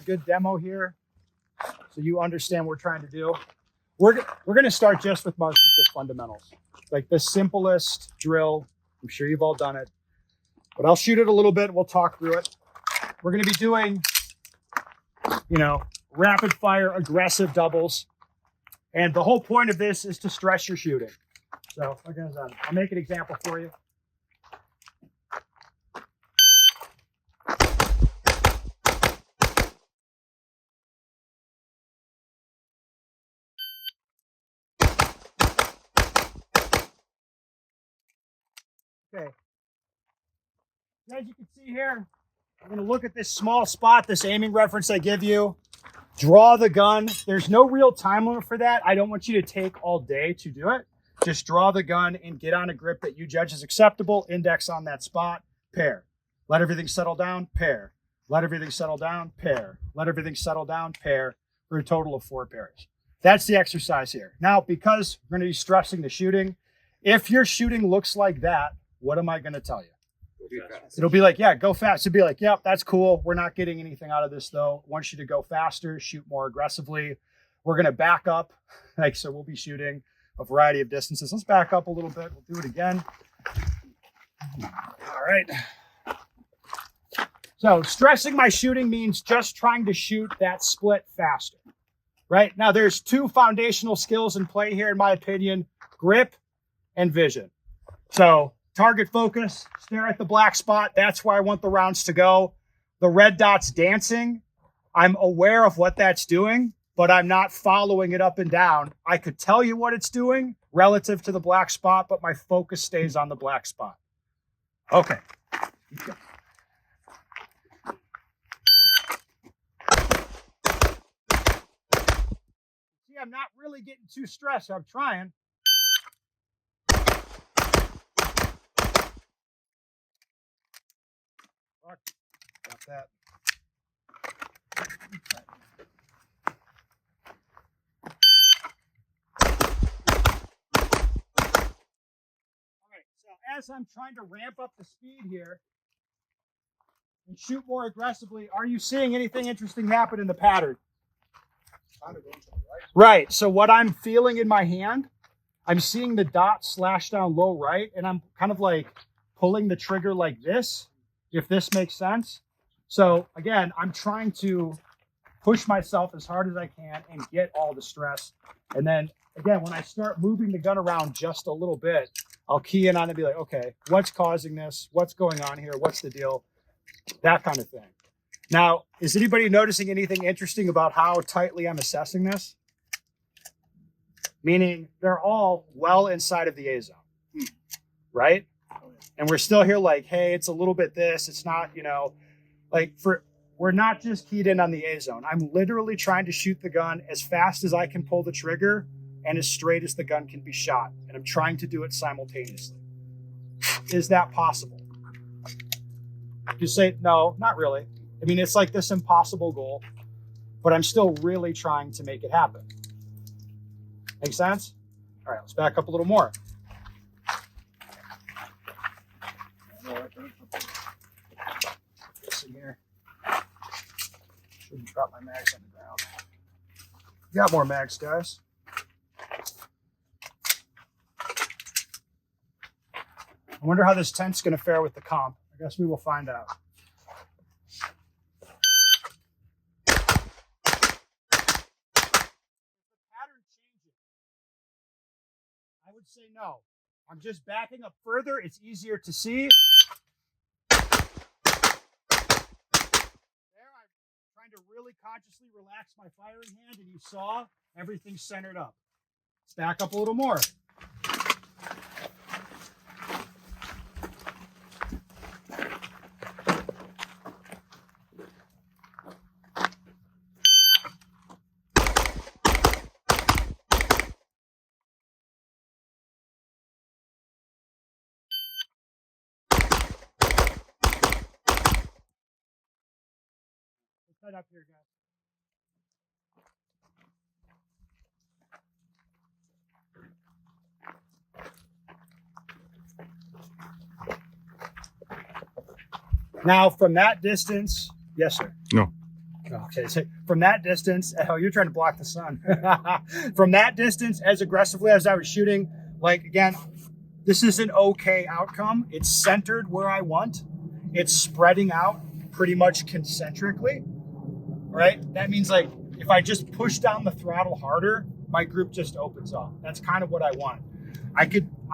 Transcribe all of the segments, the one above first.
good demo here so you understand what we're trying to do. We're going to start just with marksmanship fundamentals, like the simplest drill. I'm sure you've all done it, but I'll shoot it a little bit. We'll talk through it. We're going to be doing, rapid fire, aggressive doubles. And the whole point of this is to stress your shooting. So I'll make an example for you. Okay. As you can see here, I'm going to look at this small spot, this aiming reference I give you, draw the gun. There's no real time limit for that. I don't want you to take all day to do it. Just draw the gun and get on a grip that you judge as acceptable, index on that spot, pair. Let everything settle down, pair. Let everything settle down, pair. Let everything settle down, pair, for a total of 4 pairs. That's the exercise here. Now, because we're going to be stressing the shooting, if your shooting looks like that, what am I going to tell you? It'll be like, yeah, go fast. It'll be like, yep, that's cool. We're not getting anything out of this, though. I want you to go faster, shoot more aggressively. We're going to back up. So we'll be shooting a variety of distances. Let's back up a little bit. We'll do it again. All right. So stressing my shooting means just trying to shoot that split faster, right? Now, there's 2 foundational skills in play here, in my opinion, grip and vision. So target focus, stare at the black spot. That's where I want the rounds to go. The red dot's dancing. I'm aware of what that's doing, but I'm not following it up and down. I could tell you what it's doing relative to the black spot, but my focus stays on the black spot. Okay. See, I'm not really getting too stressed. I'm trying. Got that. All right, so as I'm trying to ramp up the speed here and shoot more aggressively, are you seeing anything interesting happen in the pattern? Right, so what I'm feeling in my hand, I'm seeing the dot slash down low right, and I'm kind of like pulling the trigger like this, if this makes sense. So again, I'm trying to push myself as hard as I can and get all the stress. And then again, when I start moving the gun around just a little bit, I'll key in on it and be like, okay, what's causing this? What's going on here? What's the deal? That kind of thing. Now, is anybody noticing anything interesting about how tightly I'm assessing this? Meaning they're all well inside of the A zone, right? And we're still here like, hey, it's a little bit this, it's not, we're not just keyed in on the A zone. I'm literally trying to shoot the gun as fast as I can pull the trigger and as straight as the gun can be shot. And I'm trying to do it simultaneously. Is that possible? You say, no, not really. I mean, it's like this impossible goal, but I'm still really trying to make it happen. Make sense? All right, let's back up a little more. Listen here. Shouldn't drop my mags on the ground. Got more mags, guys. I wonder how this tent's going to fare with the comp. I guess we will find out. I would say no. I'm just backing up further. It's easier to see. There, I'm trying to really consciously relax my firing hand, and you saw everything's centered up. Let's back up a little more. Set up here, guys. Now, from that distance, yes, sir. No. Okay, so from that distance, oh, you're trying to block the sun. From that distance, as aggressively as I was shooting, like again, this is an okay outcome. It's centered where I want. It's spreading out pretty much concentrically, right? That means like if I just push down the throttle harder, my group just opens up. That's kind of what I want. I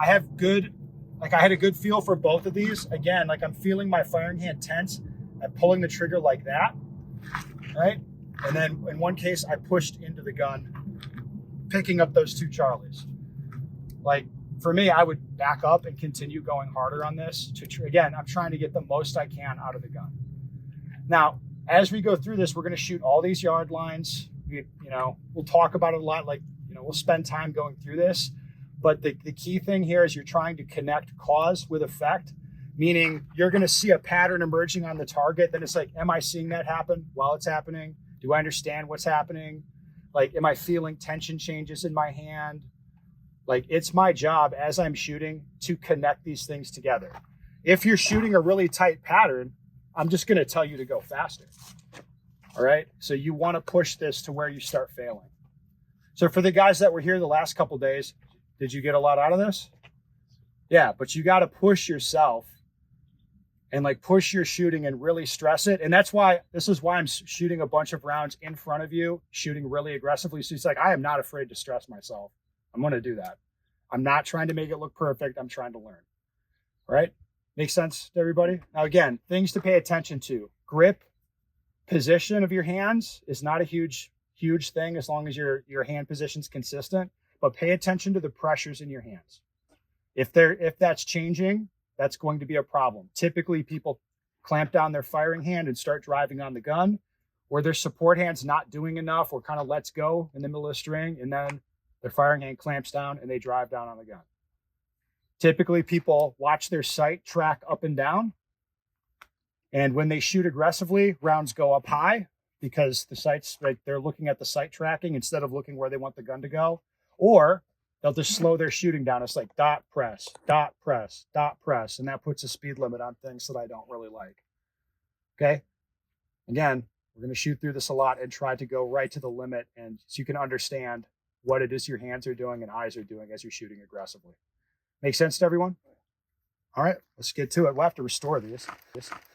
had a good feel for both of these. Again, like I'm feeling my firing hand tense. I'm pulling the trigger like that, right? And then in one case, I pushed into the gun, picking up those two Charlies. Like for me, I would back up and continue going harder on this. Again, I'm trying to get the most I can out of the gun. Now, as we go through this, we're going to shoot all these yard lines. We'll talk about it a lot. Like, we'll spend time going through this. But the key thing here is you're trying to connect cause with effect, meaning you're going to see a pattern emerging on the target. Then it's like, am I seeing that happen while it's happening? Do I understand what's happening? Like, am I feeling tension changes in my hand? Like, it's my job as I'm shooting to connect these things together. If you're shooting a really tight pattern, I'm just going to tell you to go faster. All right. So you want to push this to where you start failing. So for the guys that were here the last couple of days, did you get a lot out of this? Yeah, but you got to push yourself and like push your shooting and really stress it. And this is why I'm shooting a bunch of rounds in front of you, shooting really aggressively. So it's like, I am not afraid to stress myself. I'm going to do that. I'm not trying to make it look perfect. I'm trying to learn. All right. Makes sense to everybody? Now, again, things to pay attention to. Grip, position of your hands is not a huge thing as long as your hand position's consistent, but pay attention to the pressures in your hands. If that's changing, that's going to be a problem. Typically, people clamp down their firing hand and start driving on the gun, or their support hand's not doing enough or kind of lets go in the middle of the string, and then their firing hand clamps down and they drive down on the gun. Typically, people watch their sight track up and down. And when they shoot aggressively, rounds go up high because the sight's like they're looking at the sight tracking instead of looking where they want the gun to go. Or they'll just slow their shooting down. It's like dot, press, dot, press, dot, press. And that puts a speed limit on things that I don't really like. Okay. Again, we're going to shoot through this a lot and try to go right to the limit. And so you can understand what it is your hands are doing and eyes are doing as you're shooting aggressively. Make sense to everyone? All right, let's get to it. We'll have to restore these.